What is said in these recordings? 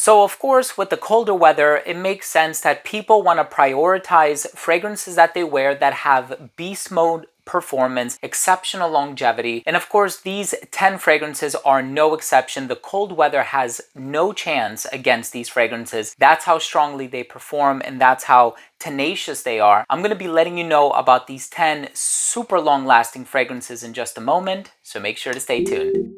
So of course, with the colder weather, it makes sense that people want to prioritize fragrances that they wear that have beast mode performance, exceptional longevity, and of course these 10 fragrances are no exception. The cold weather has no chance against these fragrances. That's how strongly they perform, and that's how tenacious they are. I'm going to be letting you know about these 10 super long lasting fragrances in just a moment, so make sure to stay tuned.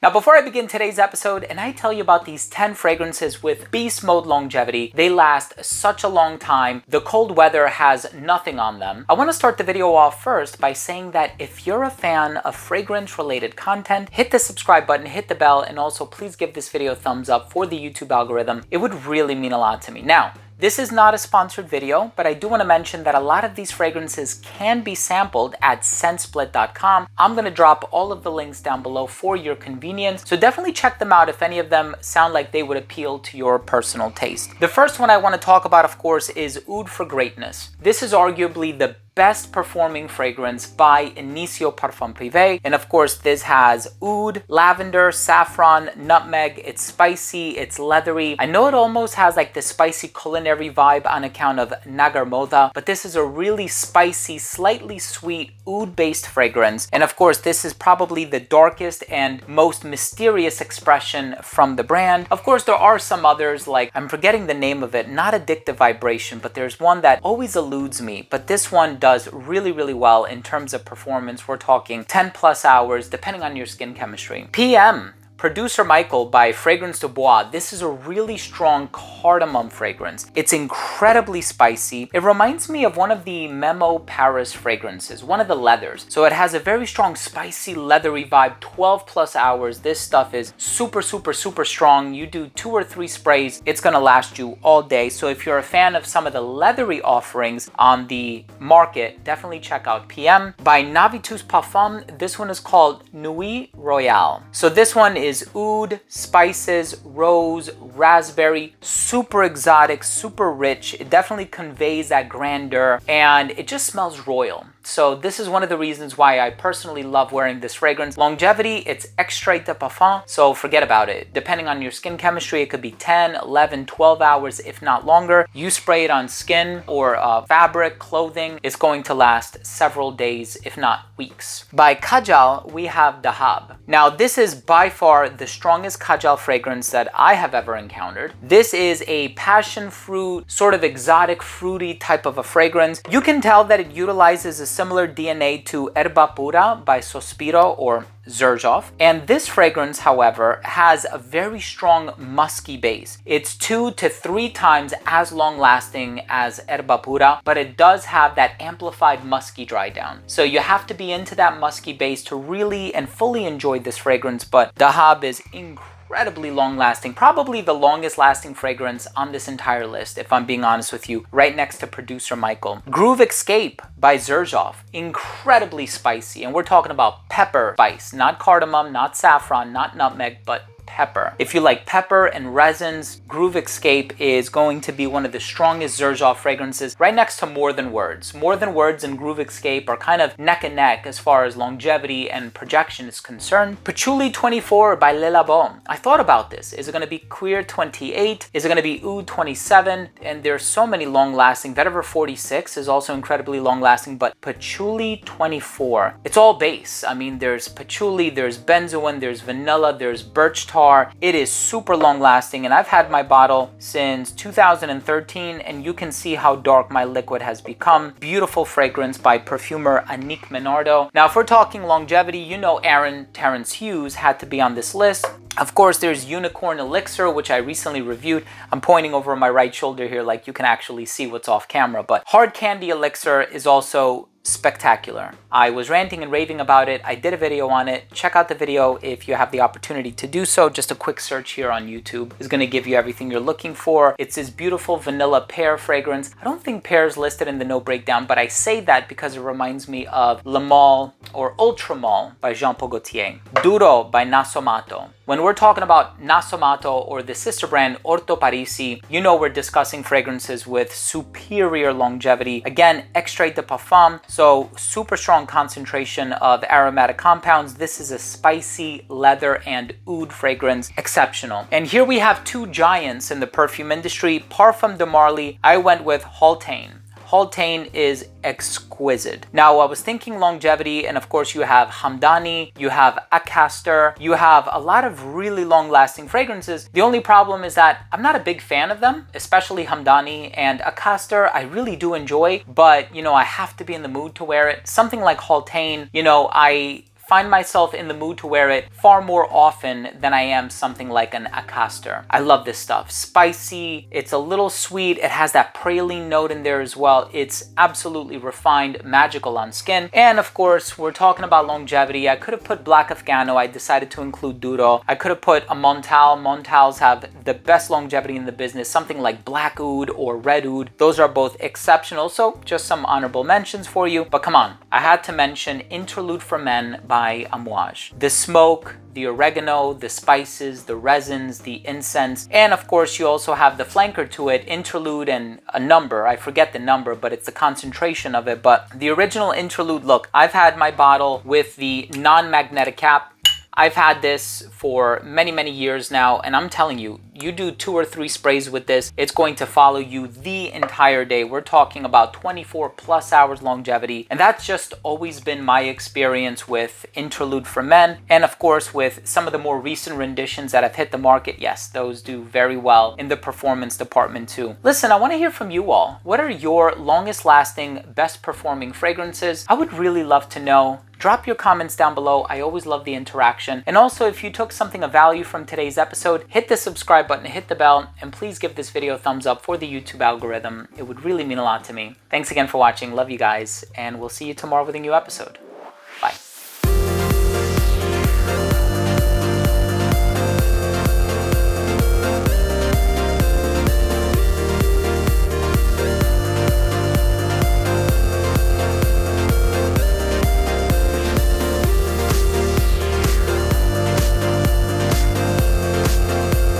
Now, before I begin today's episode and I tell you about these 10 fragrances with beast mode longevity, they last such a long time, the cold weather has nothing on them, I want to start the video off first by saying that if you're a fan of fragrance related content, hit the subscribe button, hit the bell, and also please give this video a thumbs up for the YouTube algorithm. It would really mean a lot to me. Now, this is not a sponsored video, but I do want to mention that a lot of these fragrances can be sampled at scentsplit.com. I'm going to drop all of the links down below for your convenience, so definitely check them out if any of them sound like they would appeal to your personal taste. The first one I want to talk about, of course, is Oud for Greatness. This is arguably the best performing fragrance by Initio Parfum Privé, and of course this has oud, lavender, saffron, nutmeg. It's spicy, it's leathery. I know it almost has like the spicy culinary vibe on account of Nagar Moda, but this is a really spicy, slightly sweet oud based fragrance, and of course this is probably the darkest and most mysterious expression from the brand. Of course there are some others, like I'm forgetting the name of it, not Addictive Vibration, but there's one that always eludes me, but this one does really well in terms of performance. We're talking 10 plus hours depending on your skin chemistry. PM Producer Michael by Fragrance du Bois. This is a really strong cardamom fragrance. It's incredibly spicy. It reminds me of one of the Memo Paris fragrances, one of the leathers. So it has a very strong spicy leathery vibe, 12 plus hours. This stuff is super strong. You do 2 or 3 sprays, it's gonna last you all day. So if you're a fan of some of the leathery offerings on the market, definitely check out PM. By Navitus Parfum, this one is called Oud Royale. So this one is oud, spices, rose, raspberry, super exotic, super rich. It definitely conveys that grandeur, and it just smells royal. So this is one of the reasons why I personally love wearing this fragrance. Longevity, it's extrait de parfum, so forget about it. Depending on your skin chemistry, it could be 10, 11, 12 hours, if not longer. You spray it on skin or fabric, clothing, it's going to last several days, if not weeks. By Kajal, we have Dahab. Now, this is by far the strongest Kajal fragrance that I have ever encountered. This is a passion fruit, sort of exotic, fruity type of a fragrance. You can tell that it utilizes a similar DNA to Erba Pura by Sospiro or Xerjoff. And this fragrance, however, has a very strong musky base. It's 2 to 3 times as long lasting as Erba Pura, but it does have that amplified musky dry down. So you have to be into that musky base to really and fully enjoy this fragrance, but Dahab is incredibly long lasting, probably the longest lasting fragrance on this entire list, if I'm being honest with you, right next to Producer Michael. Groove Escape by Xerjoff, incredibly spicy, and we're talking about pepper spice, not cardamom, not saffron, not nutmeg, but pepper. If you like pepper and resins, Groove Escape is going to be one of the strongest Xerjoff fragrances, right next to More Than Words. More Than Words and Groove Escape are kind of neck and neck as far as longevity and projection is concerned. Patchouli 24 by Le Labo. I thought about this. Is it going to be Queer 28? Is it going to be Oud 27? And there's so many long lasting. Vetiver 46 is also incredibly long lasting, but Patchouli 24, it's all base. I mean, there's patchouli, there's benzoin, there's vanilla, there's birch tar. It is super long lasting, and I've had my bottle since 2013, and you can see how dark my liquid has become. Beautiful fragrance by perfumer Annick Menardo. Now, if we're talking longevity, you know Aaron Terrence Hughes had to be on this list. Of course, there's Unicorn Elixir, which I recently reviewed. I'm pointing over my right shoulder here like you can actually see what's off camera, but Hard Candy Elixir is also spectacular. I was ranting and raving about it. I did a video on it. Check out the video if you have the opportunity to do so. Just a quick search here on YouTube is going to give you everything you're looking for. It's this beautiful vanilla pear fragrance. I don't think pear is listed in the no breakdown, but I say that because it reminds me of Le Male or Ultra Male by Jean Paul Gaultier. Duro by Nasomato. When we're talking about Nasomato or the sister brand Orto Parisi, you know we're discussing fragrances with superior longevity. Again, extrait de parfum, so super strong concentration of aromatic compounds. This is a spicy leather and oud fragrance, exceptional. And here we have two giants in the perfume industry. Parfum de Marly, I went with Haultain. Haultain is exquisite. Now, I was thinking longevity, and of course you have Hamdani, you have Acaster, you have a lot of really long-lasting fragrances. The only problem is that I'm not a big fan of them, especially Hamdani and Acaster. I really do enjoy, but you know, I have to be in the mood to wear it. Something like Haultain, you know, I find myself in the mood to wear it far more often than I am something like an Acaster. I love this stuff. Spicy, it's a little sweet, it has that praline note in there as well. It's absolutely refined, magical on skin. And of course, we're talking about longevity. I could have put Black Afghano, I decided to include Duro. I could have put a Montal. Montals have the best longevity in the business, something like Black Oud or Red Oud. Those are both exceptional, so just some honorable mentions for you. But come on, I had to mention Interlude for Men by Amouage. The smoke, the oregano, the spices, the resins, the incense, and of course you also have the flanker to it, Interlude and a number. I forget the number, but it's the concentration of it. But the original Interlude, look, I've had my bottle with the non-magnetic cap. I've had this for many years now, and I'm telling you, you do 2 or 3 sprays with this, it's going to follow you the entire day. We're talking about 24 plus hours longevity, and that's just always been my experience with Interlude for Men. And of course, with some of the more recent renditions that have hit the market, yes, those do very well in the performance department too. Listen, I want to hear from you all. What are your longest lasting, best performing fragrances? I would really love to know. Drop your comments down below. I always love the interaction. And also, if you took something of value from today's episode, hit the subscribe button, hit the bell, and please give this video a thumbs up for the YouTube algorithm. It would really mean a lot to me. Thanks again for watching. Love you guys, and we'll see you tomorrow with a new episode.